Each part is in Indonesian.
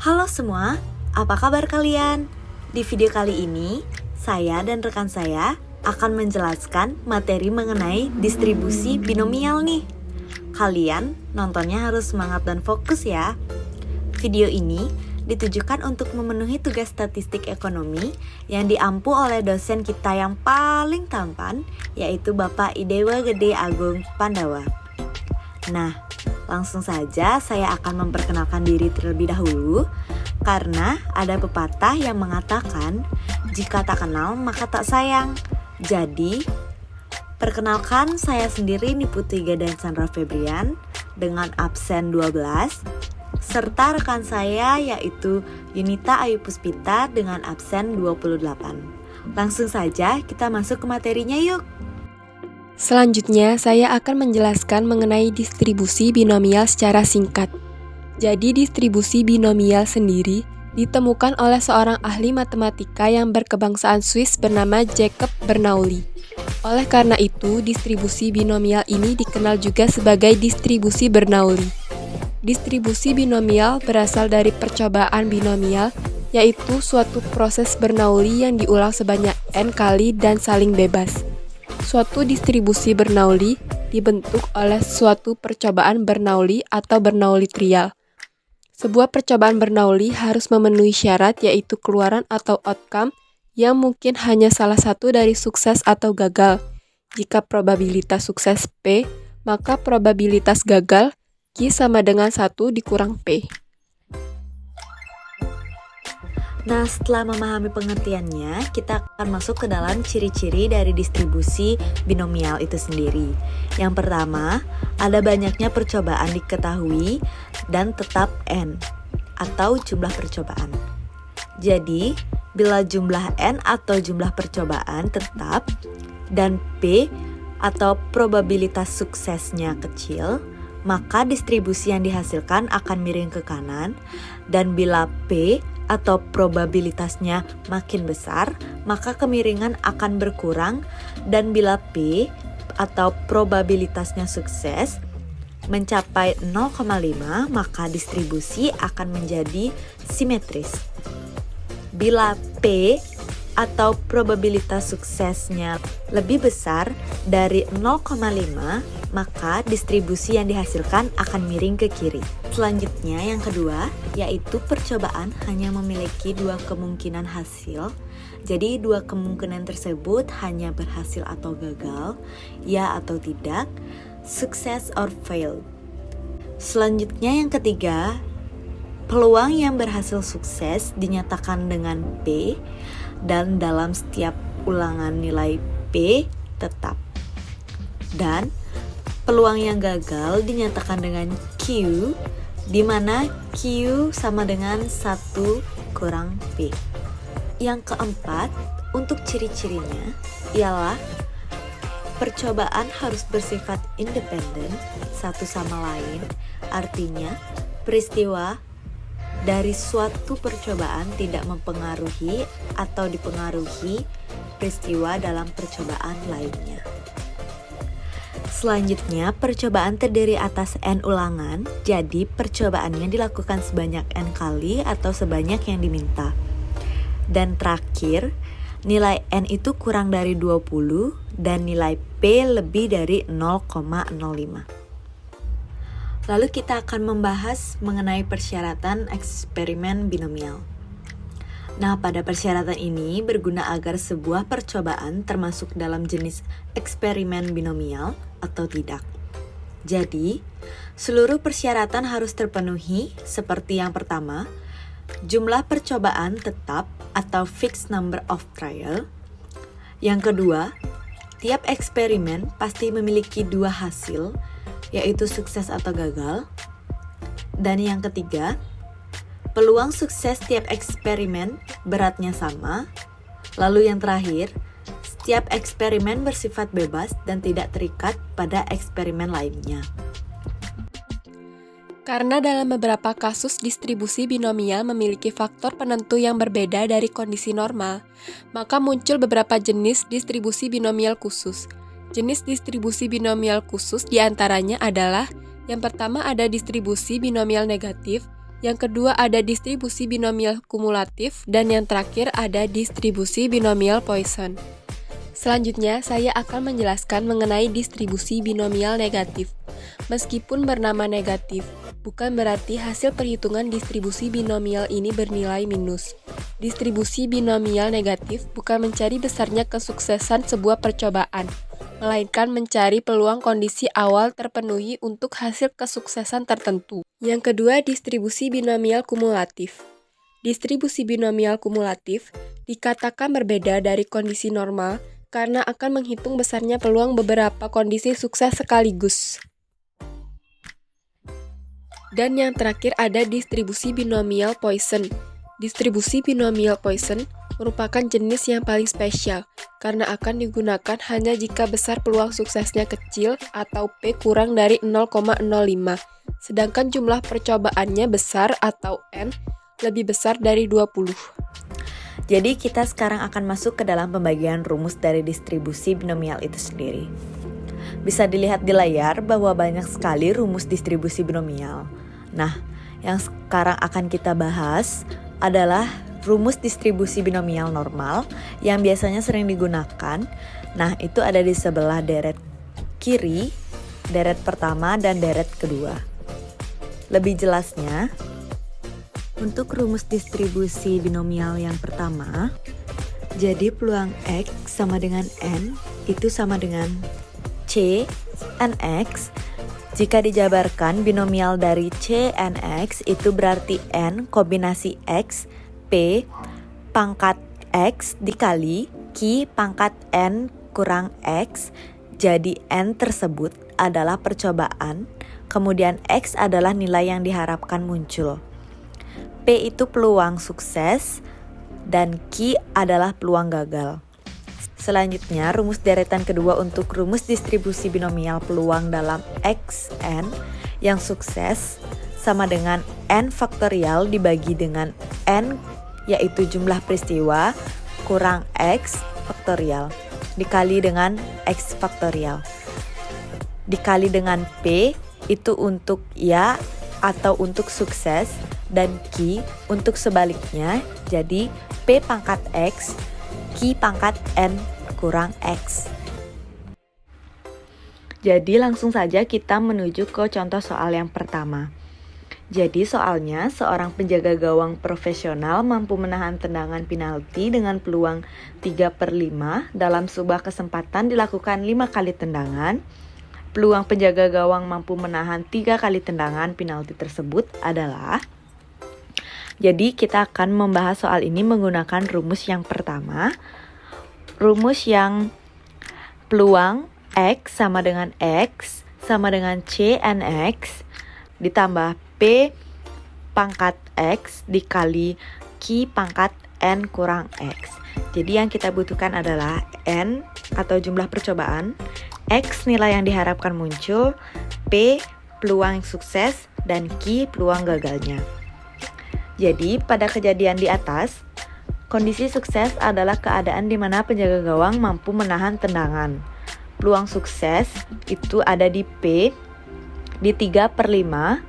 Halo semua, apa kabar kalian? Di video kali ini, saya dan rekan saya akan menjelaskan materi mengenai distribusi binomial nih. Kalian nontonnya harus semangat dan fokus ya. Video ini ditujukan untuk memenuhi tugas statistik ekonomi yang diampu oleh dosen kita yang paling tampan, yaitu Bapak Idewa Gede Agung Pandawa. Nah, langsung saja saya akan memperkenalkan diri terlebih dahulu, karena ada pepatah yang mengatakan, jika tak kenal maka tak sayang. Jadi, perkenalkan saya sendiri Niputi Gadan Chandra Febrian dengan absen 12, serta rekan saya yaitu Yunita Ayu Puspita dengan absen 28. Langsung saja kita masuk ke materinya yuk. Selanjutnya, saya akan menjelaskan mengenai distribusi binomial secara singkat. Jadi, distribusi binomial sendiri ditemukan oleh seorang ahli matematika yang berkebangsaan Swiss bernama Jacob Bernoulli. Oleh karena itu, distribusi binomial ini dikenal juga sebagai distribusi Bernoulli. Distribusi binomial berasal dari percobaan binomial, yaitu suatu proses Bernoulli yang diulang sebanyak n kali dan saling bebas. Suatu distribusi Bernoulli dibentuk oleh suatu percobaan Bernoulli atau Bernoulli trial. Sebuah percobaan Bernoulli harus memenuhi syarat, yaitu keluaran atau outcome yang mungkin hanya salah satu dari sukses atau gagal. Jika probabilitas sukses P, maka probabilitas gagal Q sama dengan 1 dikurang P. Nah, setelah memahami pengertiannya, kita akan masuk ke dalam ciri-ciri dari distribusi binomial itu sendiri. Yang pertama, ada banyaknya percobaan diketahui dan tetap N, atau jumlah percobaan. Jadi, bila jumlah N atau jumlah percobaan tetap dan P atau probabilitas suksesnya kecil, maka distribusi yang dihasilkan akan miring ke kanan, dan bila P atau probabilitasnya makin besar, maka kemiringan akan berkurang, dan bila P atau probabilitasnya sukses mencapai 0,5, maka distribusi akan menjadi simetris. Bila P atau probabilitas suksesnya lebih besar dari 0,5, maka distribusi yang dihasilkan akan miring ke kiri. Selanjutnya yang kedua, yaitu percobaan hanya memiliki dua kemungkinan hasil. Jadi dua kemungkinan tersebut hanya berhasil atau gagal, ya atau tidak, success or fail. Selanjutnya yang ketiga, peluang yang berhasil sukses dinyatakan dengan P, dan dalam setiap ulangan nilai P tetap. Dan peluang yang gagal dinyatakan dengan Q, di mana Q sama dengan 1 kurang P. Yang keempat, untuk ciri-cirinya ialah percobaan harus bersifat independen satu sama lain, artinya peristiwa dari suatu percobaan tidak mempengaruhi atau dipengaruhi peristiwa dalam percobaan lainnya. Selanjutnya, percobaan terdiri atas N ulangan, jadi percobaannya dilakukan sebanyak N kali atau sebanyak yang diminta. Dan terakhir, nilai N itu kurang dari 20 dan nilai P lebih dari 0,05. Lalu kita akan membahas mengenai persyaratan eksperimen binomial. Nah, pada persyaratan ini berguna agar sebuah percobaan termasuk dalam jenis eksperimen binomial atau tidak. Jadi, seluruh persyaratan harus terpenuhi seperti yang pertama, jumlah percobaan tetap atau fixed number of trial. Yang kedua, tiap eksperimen pasti memiliki dua hasil, yaitu sukses atau gagal. Dan yang ketiga, peluang sukses tiap eksperimen beratnya sama. Lalu yang terakhir, setiap eksperimen bersifat bebas dan tidak terikat pada eksperimen lainnya. Karena dalam beberapa kasus distribusi binomial memiliki faktor penentu yang berbeda dari kondisi normal, maka muncul beberapa jenis distribusi binomial khusus. Jenis distribusi binomial khusus diantaranya adalah yang pertama ada distribusi binomial negatif, Yang kedua ada distribusi binomial kumulatif, dan yang terakhir ada distribusi binomial Poisson. Selanjutnya, saya akan menjelaskan mengenai distribusi binomial negatif. Meskipun bernama negatif, bukan berarti hasil perhitungan distribusi binomial ini bernilai minus. Distribusi binomial negatif bukan mencari besarnya kesuksesan sebuah percobaan, melainkan mencari peluang kondisi awal terpenuhi untuk hasil kesuksesan tertentu. Yang kedua, distribusi binomial kumulatif. Distribusi binomial kumulatif dikatakan berbeda dari kondisi normal karena akan menghitung besarnya peluang beberapa kondisi sukses sekaligus. Dan yang terakhir ada distribusi binomial Poisson. Distribusi binomial Poisson merupakan jenis yang paling spesial karena akan digunakan hanya jika besar peluang suksesnya kecil atau P kurang dari 0,05, sedangkan jumlah percobaannya besar atau N lebih besar dari 20. Jadi kita sekarang akan masuk ke dalam pembagian rumus dari distribusi binomial itu sendiri. Bisa dilihat di layar bahwa banyak sekali rumus distribusi binomial. Nah, yang sekarang akan kita bahas adalah rumus distribusi binomial normal yang biasanya sering digunakan. Nah, itu ada di sebelah deret kiri, deret pertama, dan deret kedua. Lebih jelasnya, untuk rumus distribusi binomial yang pertama, jadi peluang X sama dengan N itu sama dengan C NX. Jika dijabarkan binomial dari C NX itu berarti N kombinasi X P pangkat X dikali Q pangkat N kurang X. Jadi N tersebut adalah percobaan, kemudian X adalah nilai yang diharapkan muncul. P itu peluang sukses, dan Q adalah peluang gagal. Selanjutnya, rumus deretan kedua untuk rumus distribusi binomial peluang dalam Xn yang sukses sama dengan N faktorial dibagi dengan N, yaitu jumlah peristiwa, kurang X faktorial, dikali dengan X faktorial. Dikali dengan P, itu untuk ya atau untuk sukses, dan Q untuk sebaliknya, jadi P pangkat X, Q pangkat N kurang X. Jadi langsung saja kita menuju ke contoh soal yang pertama. Jadi soalnya, seorang penjaga gawang profesional mampu menahan tendangan penalti dengan peluang 3/5 dalam sebuah kesempatan dilakukan 5 kali tendangan. Peluang penjaga gawang mampu menahan 3 kali tendangan penalti tersebut adalah. Jadi kita akan membahas soal ini menggunakan rumus yang pertama. Rumus yang peluang X sama dengan X sama dengan C NX ditambah P pangkat X dikali Q pangkat N kurang X. Jadi yang kita butuhkan adalah N atau jumlah percobaan, X nilai yang diharapkan muncul, P peluang sukses, dan Q peluang gagalnya. Jadi, pada kejadian di atas, kondisi sukses adalah keadaan di mana penjaga gawang mampu menahan tendangan. Peluang sukses itu ada di P, di 3/5,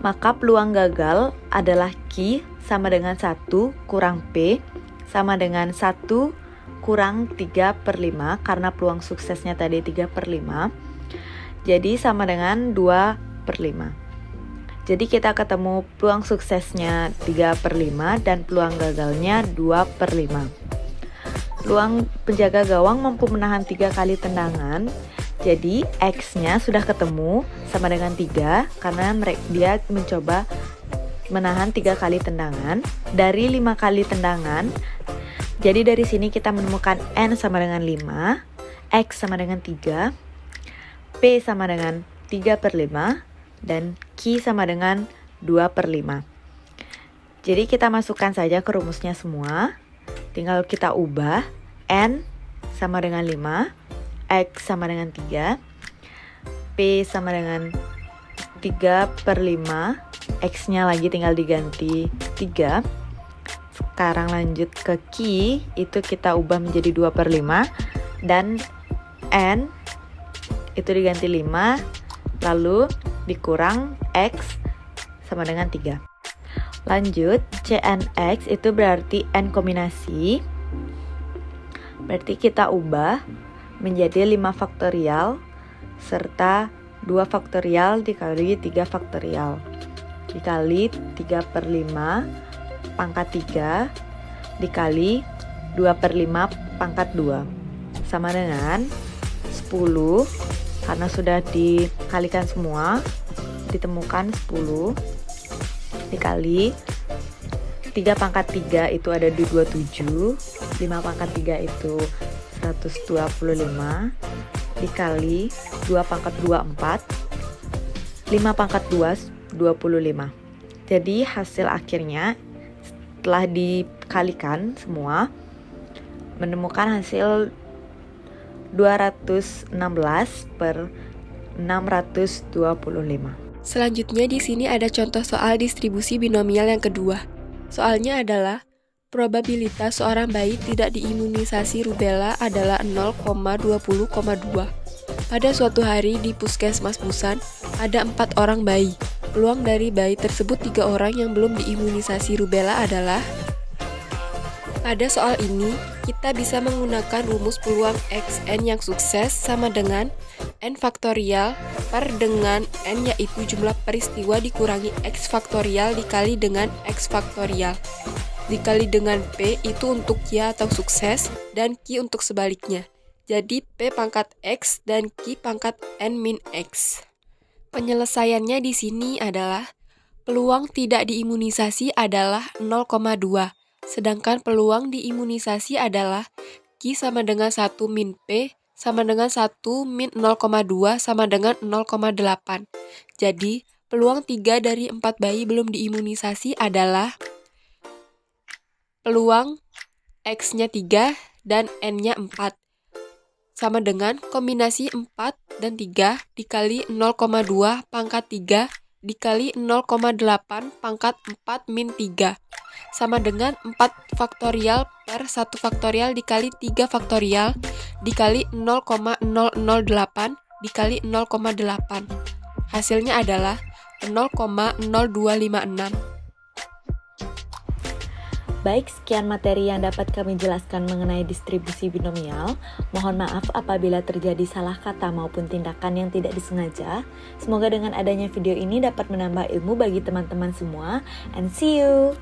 maka peluang gagal adalah Q sama dengan 1 kurang P, sama dengan 1 kurang 3/5, karena peluang suksesnya tadi 3/5, jadi sama dengan 2/5. Jadi kita ketemu peluang suksesnya 3/5 dan peluang gagalnya 2/5. Peluang penjaga gawang mampu menahan 3 kali tendangan. Jadi X-nya sudah ketemu sama dengan 3 karena dia mencoba menahan 3 kali tendangan dari 5 kali tendangan. Jadi dari sini kita menemukan N sama dengan 5, X sama dengan 3, P sama dengan 3/5, dan Q sama dengan 2/5. Jadi kita masukkan saja ke rumusnya semua. Tinggal kita ubah. N sama dengan 5, X sama dengan 3, P sama dengan 3/5, X-nya lagi tinggal diganti 3. Sekarang lanjut ke Q, itu kita ubah menjadi 2/5, dan N itu diganti 5, lalu dikurang X sama dengan 3. Lanjut, Cnx itu berarti N kombinasi. Berarti kita ubah menjadi 5 faktorial serta 2 faktorial dikali 3 faktorial dikali 3 per 5 pangkat 3 dikali 2 per 5 pangkat 2 sama dengan 10. Karena sudah dikalikan semua, ditemukan 10 dikali 3 pangkat 3 itu ada di 27, 5 pangkat 3 itu 125 dikali 2 pangkat 2 4, 5 pangkat 2 25. Jadi hasil akhirnya setelah dikalikan semua menemukan hasil 216 per 625. Selanjutnya di sini ada contoh soal distribusi binomial yang kedua. Soalnya adalah probabilitas seorang bayi tidak diimunisasi rubella adalah 0,20,2. Pada suatu hari di Puskesmas Busan ada 4 orang bayi. Peluang dari bayi tersebut 3 orang yang belum diimunisasi rubella adalah. Pada soal ini, kita bisa menggunakan rumus peluang Xn yang sukses sama dengan N faktorial per dengan N yaitu jumlah peristiwa dikurangi X faktorial dikali dengan X faktorial. Dikali dengan P itu untuk Y atau sukses dan Q untuk sebaliknya. Jadi P pangkat X dan Q pangkat N min X. Penyelesaiannya di sini adalah peluang tidak diimunisasi adalah 0,2. Sedangkan peluang diimunisasi adalah Q sama dengan 1 min P sama dengan 1 min 0,2 sama dengan 0,8. Jadi, peluang 3 dari 4 bayi belum diimunisasi adalah peluang X-nya 3 dan N-nya 4. Sama dengan kombinasi 4 dan 3 dikali 0,2 pangkat 3 dikali 0,8 pangkat 4 min 3. Sama dengan 4 faktorial per 1 faktorial dikali 3 faktorial dikali 0,008 dikali 0,8. Hasilnya adalah 0,0256. Baik, sekian materi yang dapat kami jelaskan mengenai distribusi binomial. Mohon maaf apabila terjadi salah kata maupun tindakan yang tidak disengaja. Semoga dengan adanya video ini dapat menambah ilmu bagi teman-teman semua. And see you!